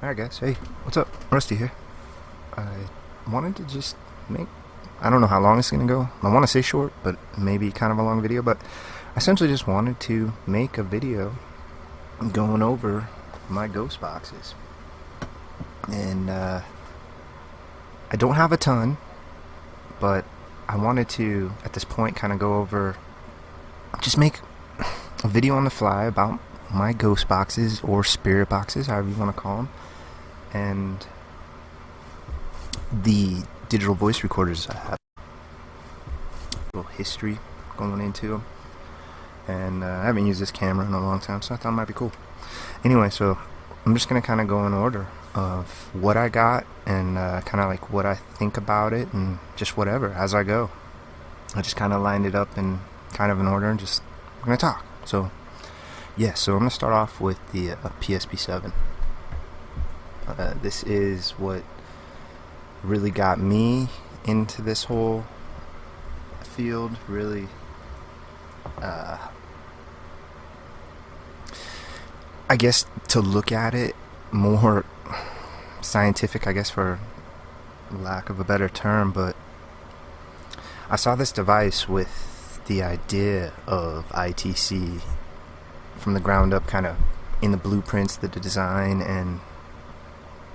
Alright guys, hey, what's up? Rusty here. I wanted to just make, I don't know how long it's going to go. I want to say short, but maybe kind of a long video, but I essentially just wanted to make a video going over my ghost boxes. And I don't have a ton, but I wanted to, at this point, kind of go over, just make a video on the fly about my ghost boxes or spirit boxes, however you want to call them, and the digital voice recorders I have. A little history going into them, and I haven't used this camera in a long time, so I thought it might be cool. Anyway, so I'm just gonna kind of go in order of what I got and kind of like what I think about it, and just whatever as I go. I just kind of lined it up in kind of an order and just we're gonna talk. So yeah, so I'm gonna start off with the PSP7. This is what really got me into this whole field. Really, I guess to look at it more scientific, I guess, for lack of a better term, but I saw this device with the idea of ITC from the ground up, kind of in the blueprints, the design, and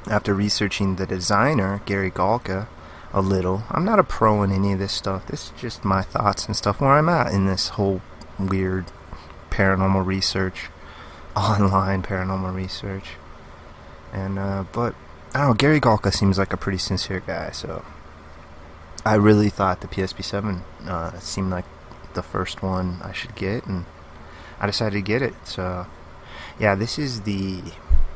after researching the designer, Gary Galka, a little. I'm not a pro in any of this stuff. This is just my thoughts and stuff where I'm at in this whole weird paranormal research, online paranormal research. And but I don't know, Gary Galka seems like a pretty sincere guy, so I really thought the PSP7 seemed like the first one I should get, and I decided to get it. So yeah, this is the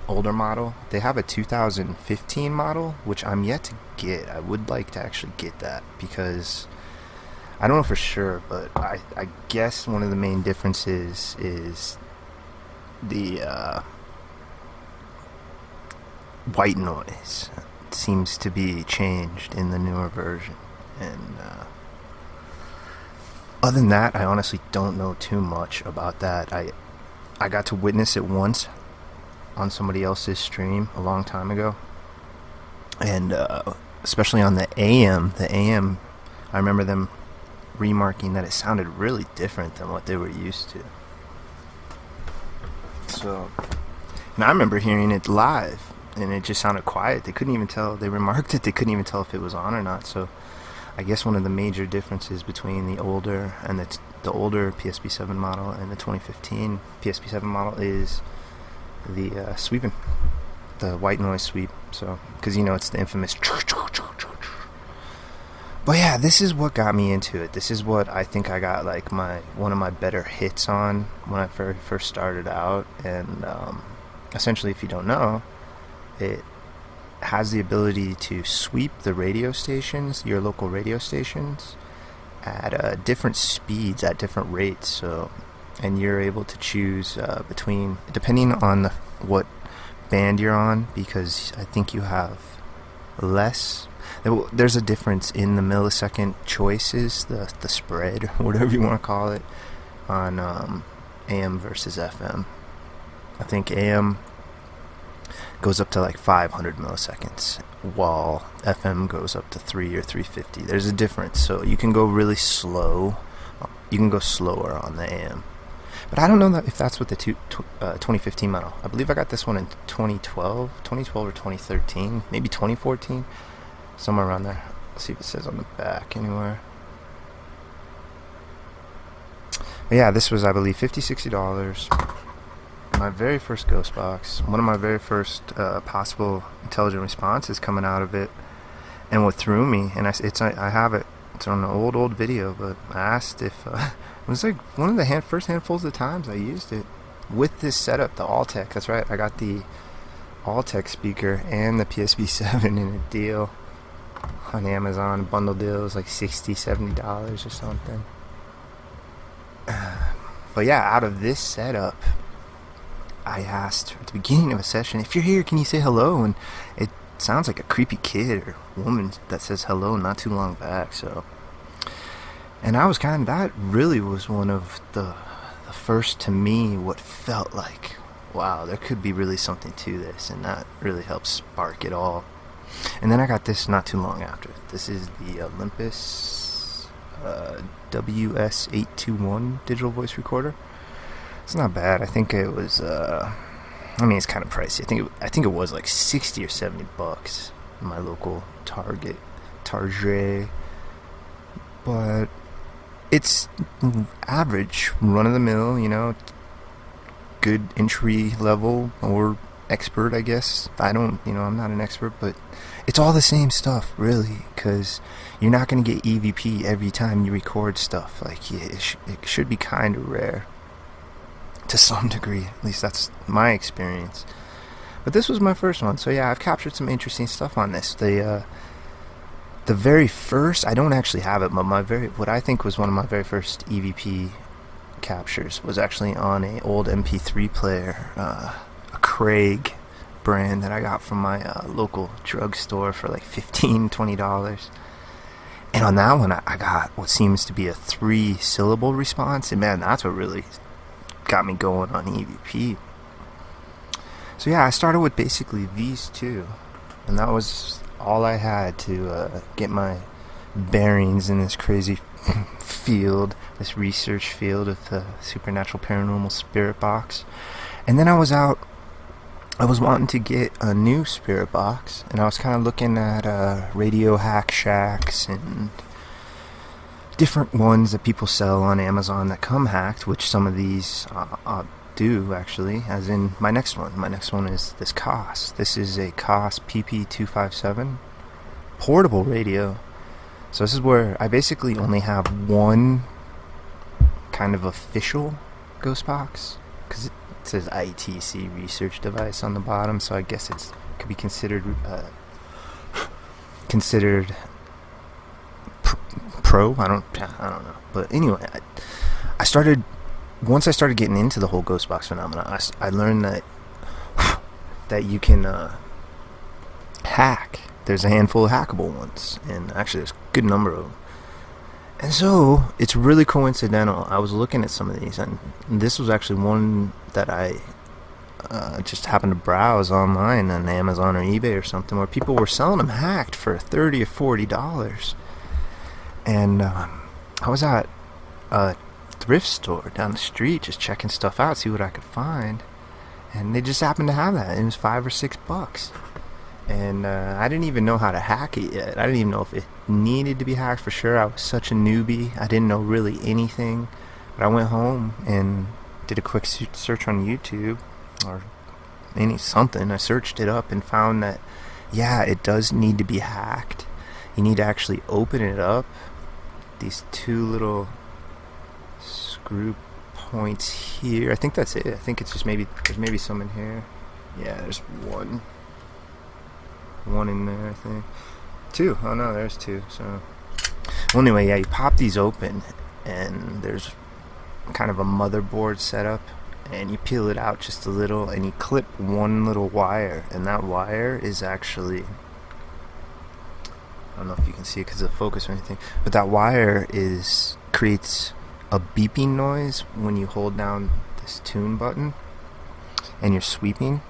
older model. They have a 2015 model, which I'm yet to get. I would like to actually get that, because I don't know for sure, but I guess one of the main differences is the white noise. It seems to be changed in the newer version, and other than that, I honestly don't know too much about that. I got to witness it once on somebody else's stream a long time ago, and especially on the AM, I remember them remarking that it sounded really different than what they were used to. So, and I remember hearing it live, and it just sounded quiet. They couldn't even tell. They remarked it. They couldn't even tell if it was on or not. So I guess one of the major differences between the older and the older PSP7 model and the 2015 PSP7 model is the sweeping, the white noise sweep. So, because you know it's the infamous. But yeah, this is what got me into it. This is what I think I got like one of my better hits on when I first started out. And essentially, if you don't know, it has the ability to sweep the radio stations, your local radio stations, at different speeds, at different rates. So, and you're able to choose between, depending on what band you're on, because I think you have less. There's a difference in the millisecond choices, the spread, whatever you want to call it, on AM versus FM. I think AM goes up to like 500 milliseconds, while FM goes up to 3 or 350. There's a difference, so you can go really slow. You can go slower on the AM. But I don't know if that's what the 2015 model. I believe I got this one in 2012 or 2013, maybe 2014, somewhere around there. Let's see if it says on the back anywhere. But yeah, this was, I believe, $50-$60. My very first ghost box, one of my very first possible intelligent responses coming out of it, and what threw me, and I have it. It's on an old video, but I asked if it was like one of the first handfuls of times I used it with this setup, the Alltech. That's right, I got the Alltech speaker and the PSP7 in a deal on Amazon. Bundle deal. It was like $60-$70 or something. But yeah, out of this setup, I asked at the beginning of a session, if you're here, can you say hello? And it sounds like a creepy kid or woman that says hello not too long back. So, and I was that really was one of the first, to me, what felt like wow, there could be really something to this, and that really helps spark it all. And then I got this not too long after. This is the Olympus WS821 digital voice recorder. It's not bad. I think it was it's kind of pricey. I think it was like 60 or 70 bucks in my local Target, but it's average, run of the mill, good entry level or expert, I guess. I'm not an expert, but it's all the same stuff, really, because you're not going to get EVP every time you record stuff. Like, it should be kind of rare to some degree. At least that's my experience. But this was my first one, so yeah, I've captured some interesting stuff on this. The very first, I don't actually have it, but what I think was one of my very first EVP captures was actually on a old MP3 player, a Craig brand that I got from my local drugstore for like $15-20. And on that one, I got what seems to be a 3-syllable response, and man, that's what really got me going on EVP. So yeah, I started with basically these two, and that was all I had to get my bearings in this crazy field, this research field of the supernatural paranormal spirit box. And then I was wanting to get a new spirit box, and I was kind of looking at Radio Hack Shacks and different ones that people sell on Amazon that come hacked, which some of these do actually, as in my next one. My next one is this Koss. This is a Koss PP257 portable radio. So this is where I basically only have one kind of official ghost box, because it says ITC research device on the bottom, so I guess it could be considered pro. I don't know. But anyway, once I started getting into the whole ghost box phenomena, I learned that you can hack. There's a handful of hackable ones, and actually there's a good number of them. And so it's really coincidental. I was looking at some of these, and this was actually one that I just happened to browse online on Amazon or eBay or something, where people were selling them hacked for $30 or $40. And I was at a thrift store down the street just checking stuff out, see what I could find, and they just happened to have that. It was $5 or $6. And I didn't even know how to hack it yet. I didn't even know if it needed to be hacked for sure. I was such a newbie. I didn't know really anything. But I went home and did a quick search on YouTube or something. I searched it up and found that, yeah, it does need to be hacked. You need to actually open it up. These two little screw points here. I think that's it. I think it's just there's maybe some in here. Yeah, there's one in there, I think. Two. Oh no, there's two. So, well, anyway, yeah, you pop these open, and there's kind of a motherboard setup, and you peel it out just a little, and you clip one little wire, and that wire is actually, I don't know if you can see it because of the focus or anything, but that wire creates a beeping noise when you hold down this tune button and you're sweeping.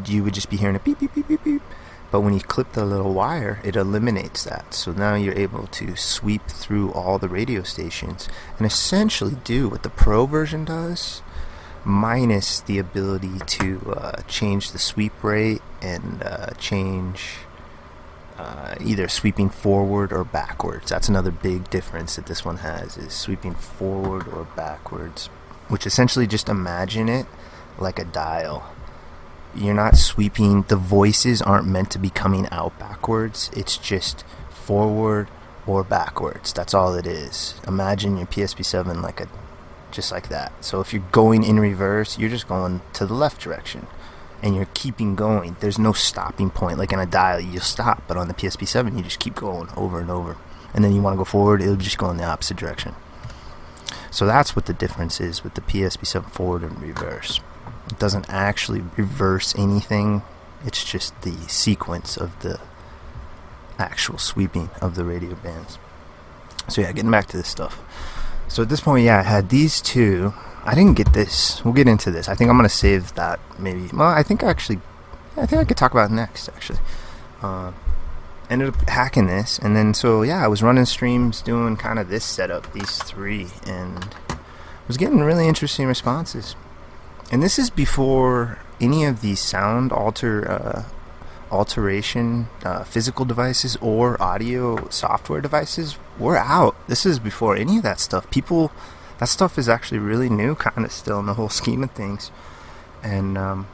You would just be hearing a beep, beep, beep, beep, beep. But when you clip the little wire, it eliminates that. So now you're able to sweep through all the radio stations and essentially do what the Pro version does, minus the ability to change the sweep rate and change either sweeping forward or backwards. That's another big difference that this one has, is sweeping forward or backwards, which essentially, just imagine it like a dial. You're not sweeping, the voices aren't meant to be coming out backwards. It's just forward or backwards. That's all it is. Imagine your PSP7 just like that. So if you're going in reverse, you're just going to the left direction, and you're keeping going. There's no stopping point. Like in a dial, you'll stop, but on the PSP7, you just keep going over and over. And then you want to go forward, it'll just go in the opposite direction. So that's what the difference is with the PSP7 forward and reverse. It doesn't actually reverse anything. It's just the sequence of the actual sweeping of the radio bands. So yeah, getting back to this stuff. So at this point, yeah, I had these two. I didn't get this. We'll get into this. I think I'm gonna save that maybe. Well, I think I could talk about it next. Actually, ended up hacking this, and then so yeah, I was running streams doing kind of this setup, these three, and was getting really interesting responses. And this is before any of these sound alteration physical devices or audio software devices were out. This is before any of that stuff. That stuff is actually really new, kind of still in the whole scheme of things. And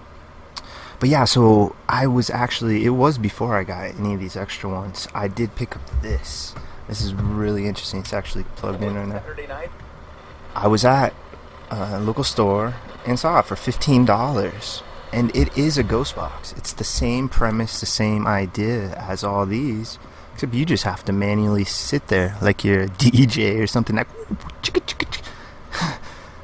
but yeah, so it was before I got any of these extra ones. I did pick up this. This is really interesting. It's actually plugged in right now. I was at a local store and saw it for $15. And it is a ghost box. It's the same premise, the same idea as all these, except you just have to manually sit there like you're a DJ or something like.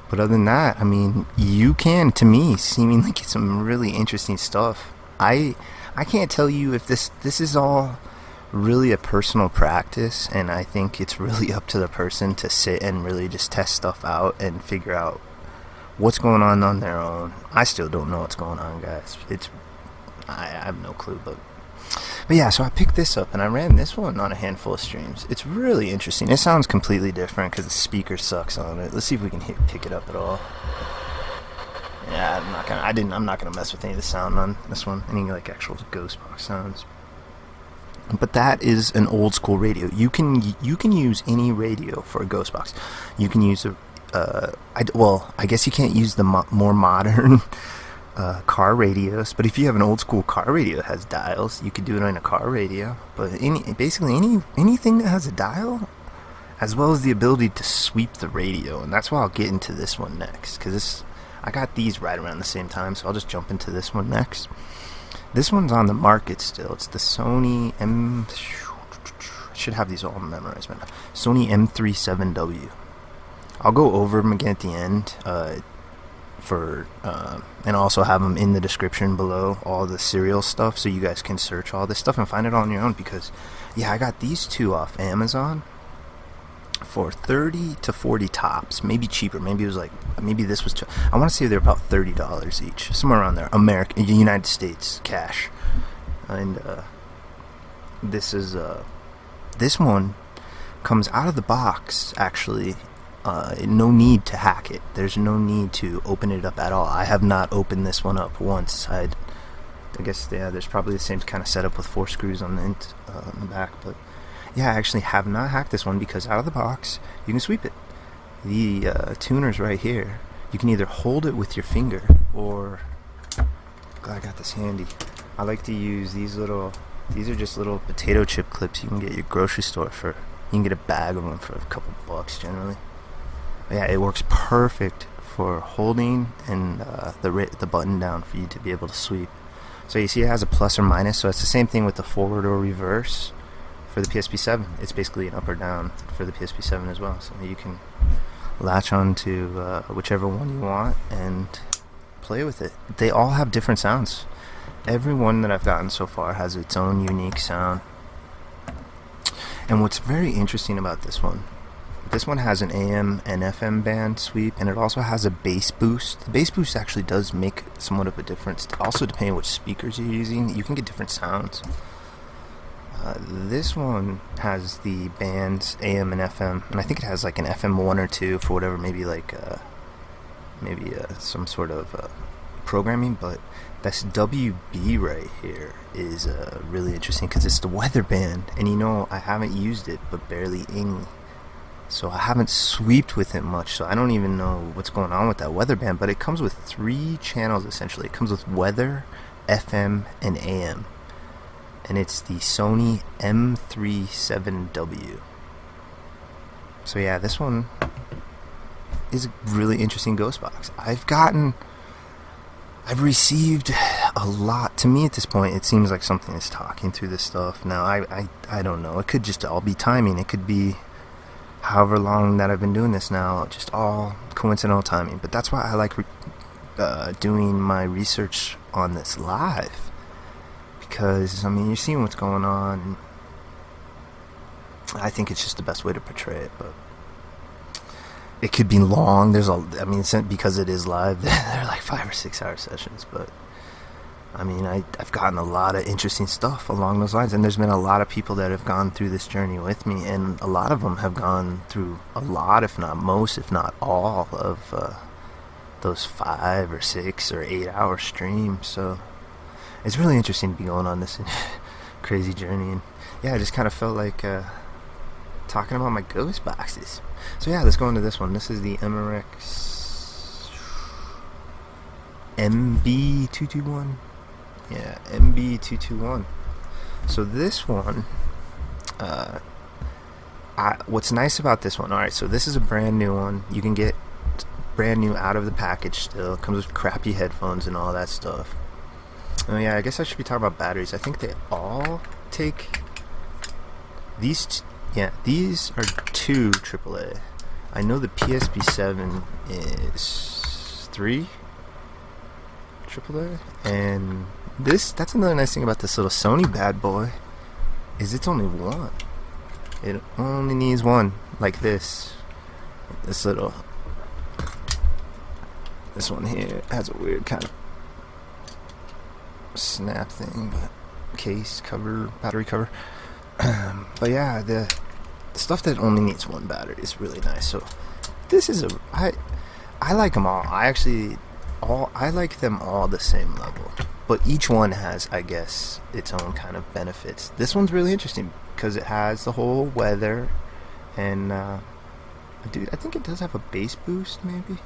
But other than that, I mean, you can, to me, seemingly get some really interesting stuff. I can't tell you if this is all really a personal practice, and I think it's really up to the person to sit and really just test stuff out and figure out what's going on their own. I still don't know what's going on, guys. I have no clue, but yeah, so I picked this up and I ran this one on a handful of streams. It's really interesting. It sounds completely different because the speaker sucks on it. Let's see if we can pick it up at all. Yeah, I'm not gonna mess with any of the sound on this one, any like actual ghost box sounds. But that is an old school radio. You can use any radio for a ghost box. You can use I guess you can't use the more modern car radios, but if you have an old school car radio that has dials, you could do it on a car radio. But anything that has a dial, as well as the ability to sweep the radio, and that's why I'll get into this one next, because I got these right around the same time, so I'll just jump into this one next. This one's on the market still. It's the Sony I should have these all memorized right now. Sony M37W. I'll go over them again at the end, and also have them in the description below, all the serial stuff, so you guys can search all this stuff and find it all on your own. Because, yeah, I got these two off Amazon for 30 to 40 tops, maybe cheaper. Maybe this was I want to say they're about $30 each, somewhere around there. United States cash, and this one comes out of the box actually. No need to hack it. There's no need to open it up at all. I have not opened this one up once. I guess, yeah, there's probably the same kind of setup with 4 screws on the back. But yeah, I actually have not hacked this one because out of the box, you can sweep it. The tuner's right here. You can either hold it with your finger or... Glad I got this handy. I like to use these are just little potato chip clips you can get at your grocery store for... You can get a bag of them for a couple bucks generally. Yeah, it works perfect for holding and the button down for you to be able to sweep. So you see it has a plus or minus, so it's the same thing with the forward or reverse for the PSP7. It's basically an up or down for the PSP7 as well. So you can latch on to whichever one you want and play with it. They all have different sounds. Every one that I've gotten so far has its own unique sound. And what's very interesting about this one has an AM and FM band sweep, and it also has a bass boost. The bass boost actually does make somewhat of a difference. Also, depending on which speakers you're using, you can get different sounds. This one has the bands AM and FM, and I think it has like an FM 1 or 2 for whatever, maybe some sort of programming, but this WB right here is really interesting because it's the weather band, and I haven't used it but barely any. So I haven't sweeped with it much, so I don't even know what's going on with that weather band. But it comes with 3 channels, essentially. It comes with weather, FM, and AM. And it's the Sony M37W. So yeah, this one is a really interesting ghost box. I've received a lot. To me at this point, it seems like something is talking through this stuff. Now, I don't know. It could just all be timing. It could be however long that I've been doing this now, just all coincidental timing. But that's why I like doing my research on this live, because you're seeing what's going on, and I think it's just the best way to portray it. But it could be long. I mean, because it is live, they're like 5 or 6 hour sessions. But I mean, I've gotten a lot of interesting stuff along those lines, and there's been a lot of people that have gone through this journey with me, and a lot of them have gone through a lot, if not most, if not all, of those 5 or 6 or 8 hour streams. So it's really interesting to be going on this crazy journey, and yeah, I just kind of felt like talking about my ghost boxes. So yeah, let's go into this one. This is the MRX MB221. Yeah, MB221. So this one, what's nice about this one, alright, so this is a brand new one. You can get brand new out of the package still. It comes with crappy headphones and all that stuff. Oh yeah, I guess I should be talking about batteries. I think they all take these. These are 2 AAA. I know the PSP7 is 3 AAA, and that's another nice thing about this little Sony bad boy, is it's only one. It only needs one, like this one here has a weird kind of snap thing, but case cover, battery cover. But yeah, the stuff that only needs one battery is really nice. So this is I like them all. I like them all the same level, but each one has, I guess, its own kind of benefits. This one's really interesting because it has the whole weather, and dude, I think it does have a bass boost, maybe.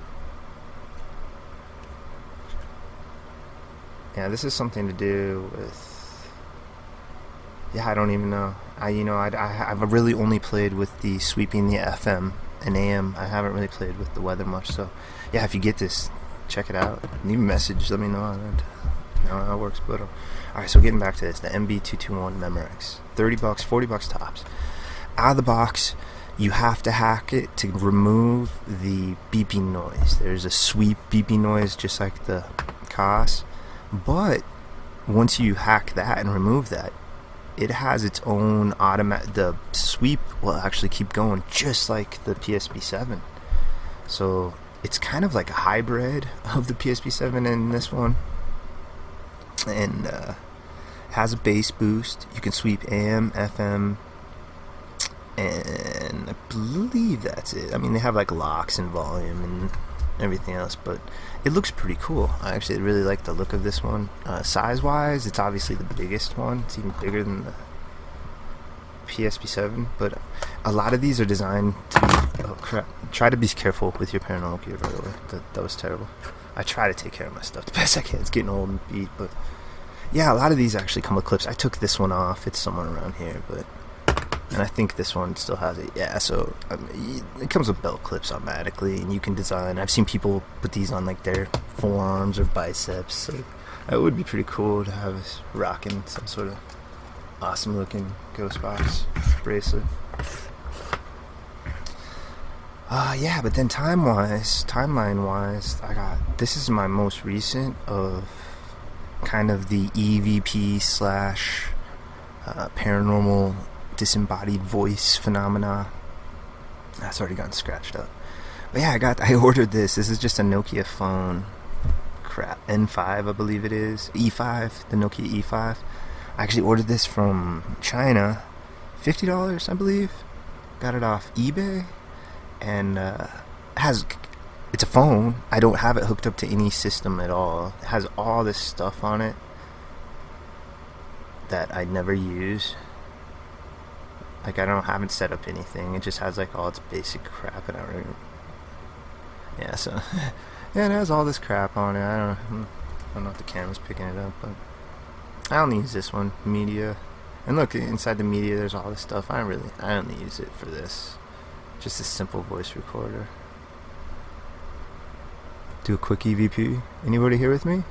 Yeah, this is something to do with. Yeah, I don't even know. I've really only played with the sweeping the FM and AM. I haven't really played with the weather much. So, yeah, if you get this, check it out. Leave a message. Let me know how it works. But all right, so getting back to this, the MB221 Memorex, $30, $40 tops. Out of the box, you have to hack it to remove the beeping noise. There's a sweep beeping noise, just like the COS. But once you hack that and remove that, it has its own automatic. The sweep will actually keep going, just like the PSP7. So it's kind of like a hybrid of the PSP7 and this one, and has a bass boost. You can sweep AM, FM, and I believe that's it. I mean, they have like locks and volume and everything else, but it looks pretty cool. I actually really like the look of this one. Size wise, it's obviously the biggest one. It's even bigger than the PSP7, but a lot of these are designed to be, oh crap, try to be careful with your paranormal gear, by the way. That was terrible. I try to take care of my stuff the best I can. It's getting old and beat, but yeah, a lot of these actually come with clips. I took this one off. It's somewhere around here, and I think this one still has it. Yeah, so it comes with belt clips automatically, and you can design. I've seen people put these on like their forearms or biceps. So it would be pretty cool to have us rocking some sort of awesome looking ghost box bracelet. Yeah, but then timeline wise, this is my most recent of kind of the EVP slash paranormal disembodied voice phenomena. That's already gotten scratched up. But yeah, I ordered this. This is just a Nokia phone. Crap, N5 I believe it is. E5, the Nokia E5. I actually ordered this from China. $50 I believe. Got it off eBay. And it's a phone. I don't have it hooked up to any system at all. It has all this stuff on it that I'd never use. Like, I haven't set up anything. It just has like all its basic crap, and I don't even. Yeah, so yeah, it has all this crap on it. I don't know if the camera's picking it up, but I only use this one, media. And look, inside the media, there's all this stuff. I only use it for this. Just a simple voice recorder. Do a quick EVP. Anybody here with me?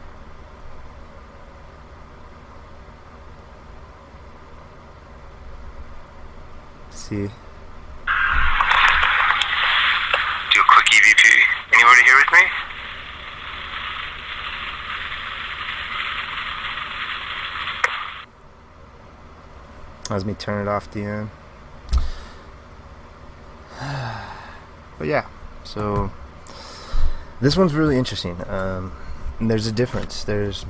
See. Do a quick EVP. Anybody here with me? Let me turn it off at the end. But yeah, So this one's really interesting. There's a difference. There's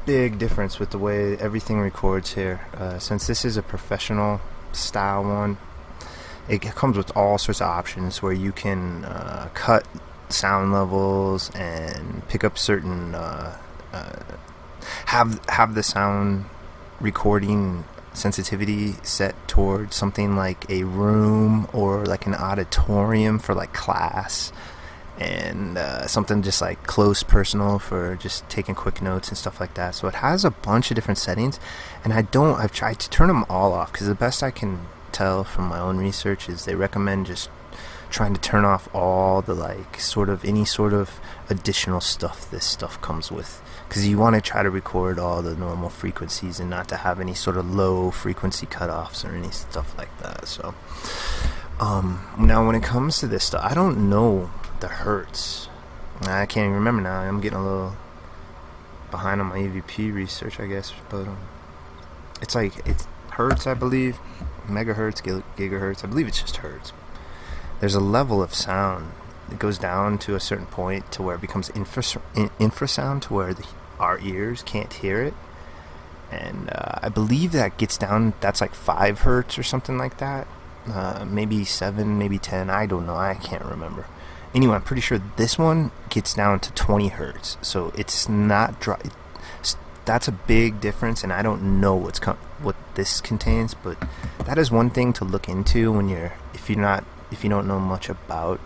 big difference with the way everything records here. Since this is a professional style one, it comes with all sorts of options where you can cut sound levels and pick up certain have the sound recording sensitivity set towards something like a room or like an auditorium for like class, and something just like close personal for just taking quick notes and stuff like that. So it has a bunch of different settings, and I've tried to turn them all off, because the best I can tell from my own research is they recommend just trying to turn off all the like sort of any sort of additional stuff this stuff comes with, because you want to try to record all the normal frequencies and not to have any sort of low frequency cutoffs or any stuff like that. So now when it comes to this stuff, I don't know the hertz. I can't even remember now. I'm getting a little behind on my EVP research, I guess, but it's hertz, I believe, megahertz, gigahertz. I believe it's just hertz. There's a level of sound that goes down to a certain point to where it becomes infrasound, to where our ears can't hear it, and I believe that gets down, that's like 5 hertz or something like that, maybe 7, maybe 10, I don't know, I can't remember. Anyway, I'm pretty sure this one gets down to 20 hertz, so it's not that's a big difference, and I don't know what this contains, but that is one thing to look into when if you don't know much about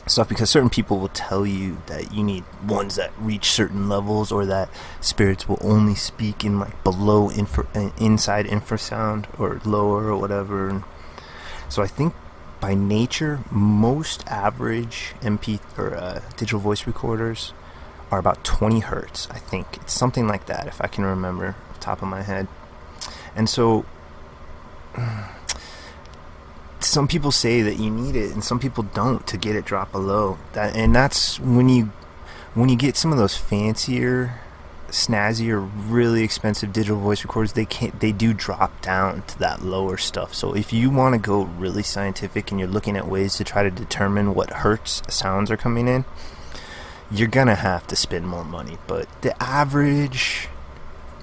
stuff, because certain people will tell you that you need ones that reach certain levels, or that spirits will only speak in like below inside infrasound or lower or whatever. And so I think by nature most average MP or digital voice recorders are about 20 hertz. I think it's something like that, if I can remember off the top of my head. And so some people say that you need it, and some people don't, to get it drop below that. And that's when you get some of those fancier, snazzier, really expensive digital voice recorders, they do drop down to that lower stuff. So if you want to go really scientific and you're looking at ways to try to determine what hertz sounds are coming in, you're gonna have to spend more money. But the average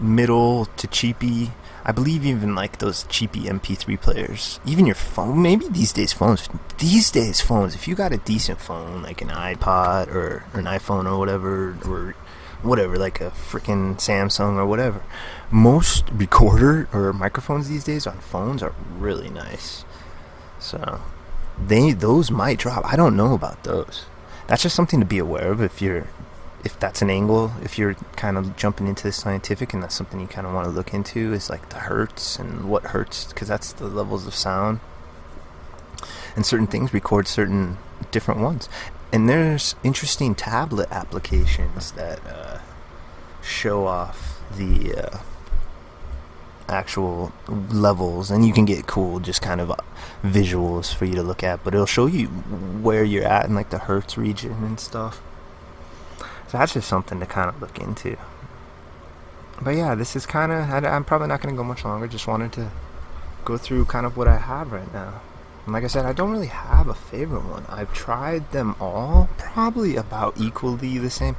middle to cheapy, I believe even like those cheapy MP3 players, even your phone, maybe these days phones, if you got a decent phone, like an iPod or an iPhone or whatever, like a freaking Samsung or whatever, most recorder or microphones these days on phones are really nice. So those might drop. I don't know about those. That's just something to be aware of if that's an angle, if you're kind of jumping into the scientific, and that's something you kind of want to look into, is like the hertz and what hertz, because that's the levels of sound, and certain things record certain different ones. And there's interesting tablet applications that show off the actual levels, and you can get cool just kind of visuals for you to look at, but it'll show you where you're at in like the hertz region and stuff. So that's just something to kind of look into. But yeah, this is kind of, I'm probably not going to go much longer. Just wanted to go through kind of what I have right now. And like I said, I don't really have a favorite one. I've tried them all, probably about equally the same.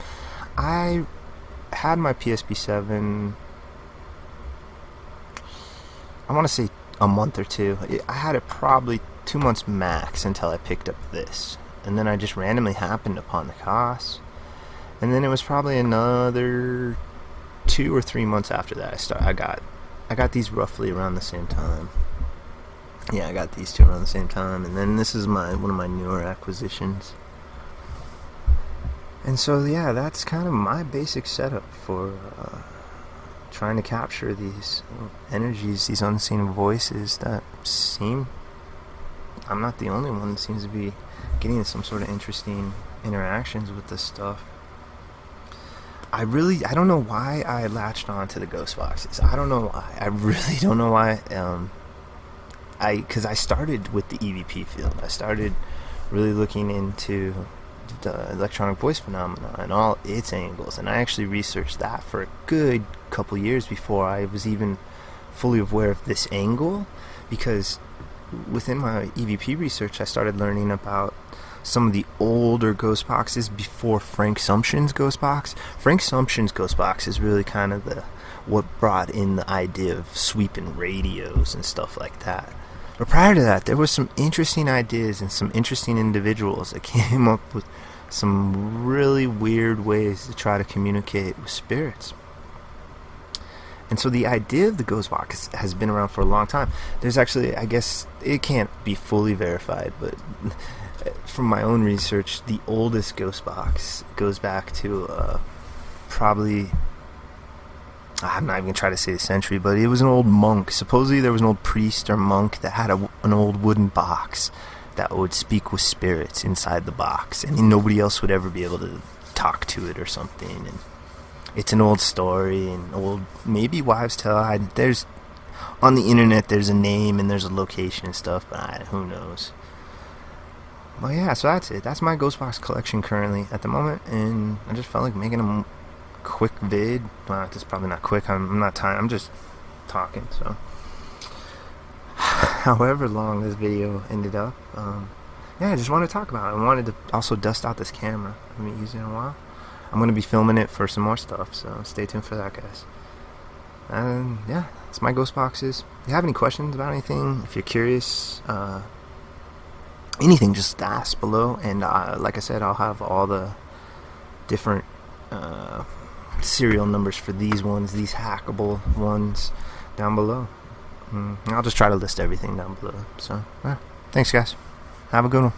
I had my PSP-7, I want to say a month or two. I had it probably 2 months max until I picked up this. And then I just randomly happened upon the cost. And then it was probably another 2 or 3 months after that I got these roughly around the same time. Yeah, I got these two around the same time. And then this is one of my newer acquisitions. And so yeah, that's kind of my basic setup for trying to capture these energies, these unseen voices that seem, I'm not the only one that seems to be getting some sort of interesting interactions with this stuff. I don't know why I latched on to the ghost boxes. I don't know why. I really don't know why. Because I started with the EVP field. I started really looking into the electronic voice phenomena and all its angles, and I actually researched that for a good couple years before I was even fully aware of this angle, because within my EVP research, I started learning about some of the older ghost boxes before Frank Sumption's ghost box. Frank Sumption's ghost box is really kind of what brought in the idea of sweeping radios and stuff like that. But prior to that, there was some interesting ideas and some interesting individuals that came up with some really weird ways to try to communicate with spirits. And so the idea of the ghost box has been around for a long time. There's actually, I guess, it can't be fully verified, but from my own research, the oldest ghost box goes back to probably, I'm not even going to try to say the century, but it was an old monk. Supposedly there was an old priest or monk that had an old wooden box that would speak with spirits inside the box, and nobody else would ever be able to talk to it or something. And it's an old story, and old, maybe wives' tale. There's on the internet, there's a name and there's a location and stuff, but who knows. Well, yeah, so that's it. That's my ghost box collection currently at the moment, and I just felt like making a quick vid. Well, it's probably not quick. I'm not time. I'm just talking. So, however long this video ended up, yeah, I just wanted to talk about it. I wanted to also dust out this camera. I haven't used it in a while. I'm going to be filming it for some more stuff, so stay tuned for that, guys. And yeah, that's my ghost boxes. If you have any questions about anything, if you're curious, anything, just ask below. And like I said, I'll have all the different serial numbers for these ones, these hackable ones, down below. I'll just try to list everything down below. So, yeah. Thanks, guys. Have a good one.